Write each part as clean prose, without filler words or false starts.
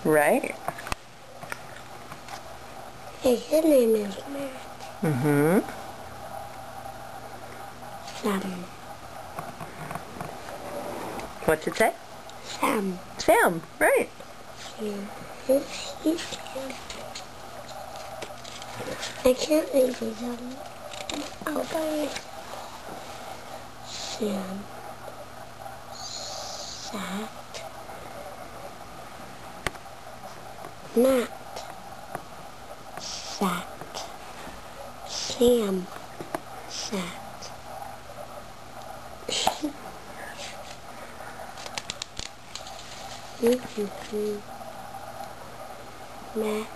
Right. His name is Matt. Mm-hmm. Sam. What's it say? Sam. Sam. Right. Sam. He's I can't read these I'll buy it. Sam. Sat. Matt. Sat. Sam. Sat. Matt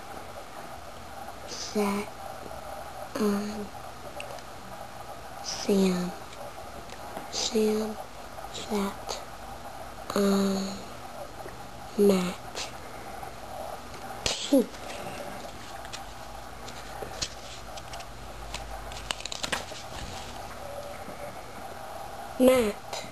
sat on Sam. Sam sat on Matt. Matt.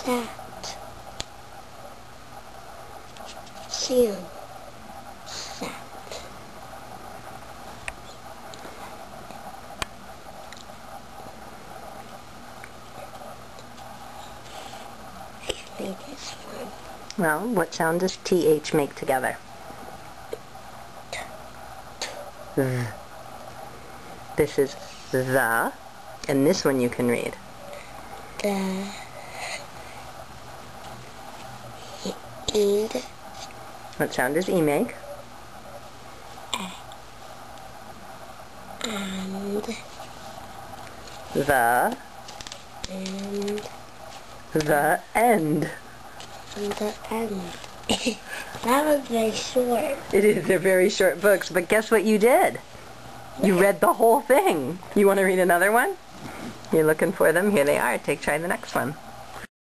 Sat. Sam. Sat. I think it's fun. Well, what sound does TH make together? Th. This is the, and this one you can read. The and What sound does E make? and The, and the end. the end. That was very short. It is. They're very short books, but guess what you did? You read the whole thing. You want to read another one? You're looking for them? Here they are. Try the next one.